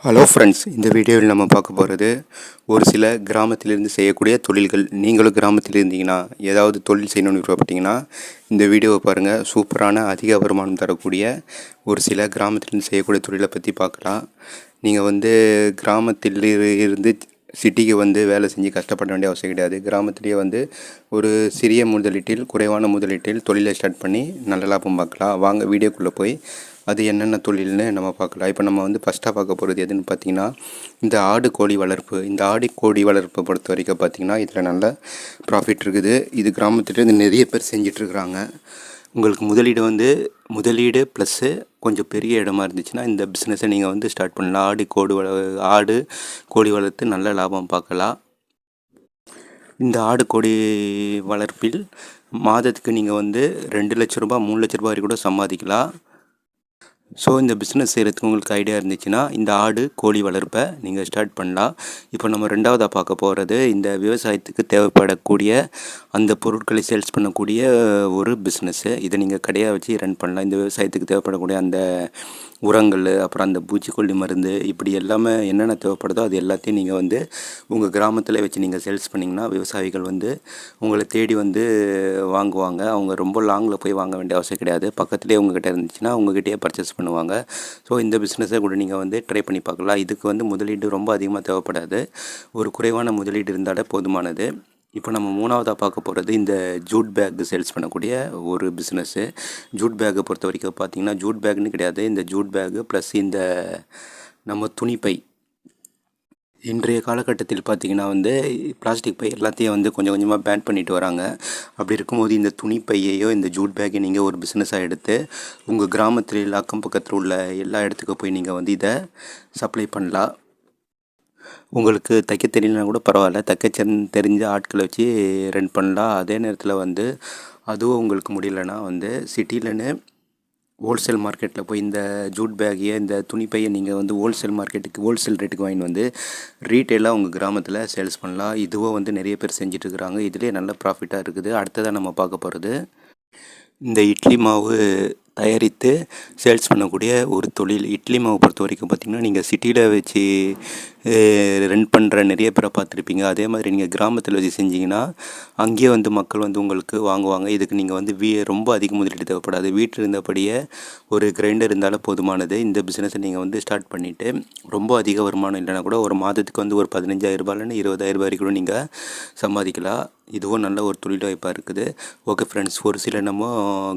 Hello friends, இந்த வீடியோவில் நம்ம பார்க்க போகிறது ஒரு சில கிராமத்திலிருந்து செய்யக்கூடிய தொழில்கள். நீங்களும் கிராமத்தில் இருந்தீங்கன்னா ஏதாவது தொழில் செய்யணும்னு விருப்பப்பட்டீங்கன்னா இந்த வீடியோவை பாருங்கள். சூப்பரான அதிக வருமானம் தரக்கூடிய ஒரு சில கிராமத்திலிருந்து செய்யக்கூடிய தொழிலை பற்றி பார்க்கலாம். நீங்கள் கிராமத்தில் இருந்து சிட்டிக்கு வேலை செஞ்சு கஷ்டப்பட வேண்டிய அவசியம் கிடையாது. கிராமத்திலேயே ஒரு சிறிய முதலீட்டில் குறைவான முதலீட்டில் தொழிலை ஸ்டார்ட் பண்ணி நல்ல லாபம் பார்க்கலாம். வாங்க வீடியோக்குள்ளே போய் அது என்னென்ன தொழில்னு நம்ம பார்க்கலாம். இப்போ நம்ம ஃபஸ்ட்டாக பார்க்க போகிறது எதுன்னு பார்த்திங்கன்னா இந்த ஆடு கோழி வளர்ப்பு. இந்த ஆடு கோழி வளர்ப்பை பொறுத்த வரைக்கும் பார்த்திங்கன்னா இதில் நல்ல ப்ராஃபிட் இருக்குது. இது கிராமத்துலேருந்து நிறைய பேர் செஞ்சிட்ருக்குறாங்க. உங்களுக்கு முதலீடு ப்ளஸ்ஸு கொஞ்சம் பெரிய இடமா இருந்துச்சுன்னா இந்த பிஸ்னஸை நீங்கள் ஸ்டார்ட் பண்ணலாம். ஆடு கோழி வளர்த்து நல்ல லாபம் பார்க்கலாம். இந்த ஆடு கோழி வளர்ப்பில் மாதத்துக்கு நீங்கள் 2 லட்ச ரூபா 3 லட்ச ரூபா வரைக்கும் கூட சம்பாதிக்கலாம். ஸோ இந்த பிஸ்னஸ் செய்கிறதுக்கு உங்களுக்கு ஐடியா இருந்துச்சுன்னா இந்த ஆடு கோழி வளர்ப்பை நீங்கள் ஸ்டார்ட் பண்ணலாம். இப்போ நம்ம ரெண்டாவதாக பார்க்க போகிறது இந்த விவசாயத்துக்கு தேவைப்படக்கூடிய அந்த பொருட்களை சேல்ஸ் பண்ணக்கூடிய ஒரு பிஸ்னஸ்ஸு. இதை நீங்கள் கடையாக வச்சு ரன் பண்ணலாம். இந்த விவசாயத்துக்கு தேவைப்படக்கூடிய அந்த உரங்கள், அப்புறம் அந்த பூச்சிக்கொல்லி மருந்து, இப்படி எல்லாமே என்னென்ன தேவைப்படுதோ அது எல்லாத்தையும் நீங்கள் உங்கள் கிராமத்தில் வச்சு நீங்கள் சேல்ஸ் பண்ணிங்கன்னா விவசாயிகள் உங்களை தேடி வாங்குவாங்க. அவங்க ரொம்ப லாங்கில் போய் வாங்க வேண்டிய அவசியம் கிடையாது. பக்கத்துலேயே உங்கள்கிட்ட இருந்துச்சுன்னா உங்கள்கிட்டயே பர்ச்சேஸ் பண்ணுவாங்க. ஸோ இந்த பிஸ்னஸை கூட நீங்கள் ட்ரை பண்ணி பார்க்கலாம். இதுக்கு முதலீடு ரொம்ப அதிகமாக தேவைப்படாது. ஒரு குறைவான முதலீடு இருந்தாலே போதுமானது. இப்போ நம்ம மூணாவதாக பார்க்க போகிறது இந்த ஜூட் பேக் சேல்ஸ் பண்ணக்கூடிய ஒரு பிஸ்னஸ்ஸு. ஜூட் பேக்கை பொறுத்த வரைக்கும் பார்த்திங்கன்னா ஜூட் பேக்னு கிடையாது, இந்த ஜூட் பேக்கு ப்ளஸ் இந்த நம்ம துணிப்பை. இன்றைய காலகட்டத்தில் பார்த்திங்கன்னா பிளாஸ்டிக் பை எல்லாத்தையும் கொஞ்சம் கொஞ்சமாக பேன் பண்ணிட்டு வராங்க. அப்படி இருக்கும்போது இந்த துணிப்பையையோ இந்த ஜூட் பேக்கை நீங்கள் ஒரு பிஸ்னஸாக எடுத்து உங்கள் கிராமத்தில் அக்கம் பக்கத்தில் உள்ள எல்லா இடத்துக்கும் போய் நீங்கள் இதை சப்ளை பண்ணலாம். உங்களுக்கு தைக்க தெரியலனா கூட பரவாயில்ல, தெரிஞ்ச ஆட்களை வச்சு ரன் பண்ணலாம். அதே நேரத்தில் அதுவும் உங்களுக்கு முடியலன்னா சிட்டிலன்னு ஹோல்சேல் மார்க்கெட்டில் போய் இந்த ஜூட் பேக்கையை இந்த துணிப்பையை நீங்கள் ஹோல்சேல் ரேட்டுக்கு வாங்கிட்டு ரீட்டெயிலாக உங்கள் கிராமத்தில் சேல்ஸ் பண்ணலாம். இதுவும் நிறைய பேர் செஞ்சிட்ருக்குறாங்க. இதிலே நல்ல ப்ராஃபிட்டாக இருக்குது. அடுத்ததாக நம்ம பார்க்க போகிறது இந்த இட்லி மாவு தயாரித்து சேல்ஸ் பண்ணக்கூடிய ஒரு தொழில். இட்லி மாவு பொறுத்த வரைக்கும் பார்த்திங்கன்னா நீங்கள் சிட்டியில் வச்சு ரன் பண்ணுற நிறைய பேரை பார்த்துருப்பீங்க. அதே மாதிரி நீங்கள் கிராமத்தில் வச்சு செஞ்சிங்கன்னா அங்கேயே மக்கள் உங்களுக்கு வாங்குவாங்க. இதுக்கு நீங்கள் ரொம்ப அதிக முதலீடு தேவைப்படாது. வீட்டில் இருந்தபடியே ஒரு கிரைண்டர் இருந்தாலும் போதுமானது. இந்த பிஸ்னஸை நீங்கள் ஸ்டார்ட் பண்ணிவிட்டு ரொம்ப அதிக வருமானம் இல்லைனா கூட ஒரு மாதத்துக்கு ஒரு 15,000 ரூபாயிலேருந்து 20,000 ரூபாய் வரைக்கும் நீங்கள் சம்பாதிக்கலாம். இதுவும் நல்ல ஒரு தொழில் வாய்ப்பாக இருக்குது. ஓகே ஃப்ரெண்ட்ஸ், ஒரு சில நம்ம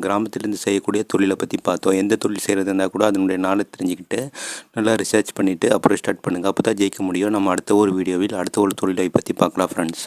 கிராமத்திலேருந்து செய்யக்கூடிய தொழிலை பற்றி பார்த்தோம். எந்த தொழில் செய்கிறது இருந்தால் கூட அதனுடைய நாளை தெரிஞ்சுக்கிட்டு நல்லா ரிசர்ச் பண்ணிவிட்டு அப்புறம் ஸ்டார்ட் பண்ணுங்கள். அப்போ தான் ஜெயிக்க முடியும். நம்ம அடுத்த ஒரு வீடியோவில் அடுத்த ஒரு தொழிலை பற்றி பார்க்கலாம் ஃப்ரெண்ட்ஸ்.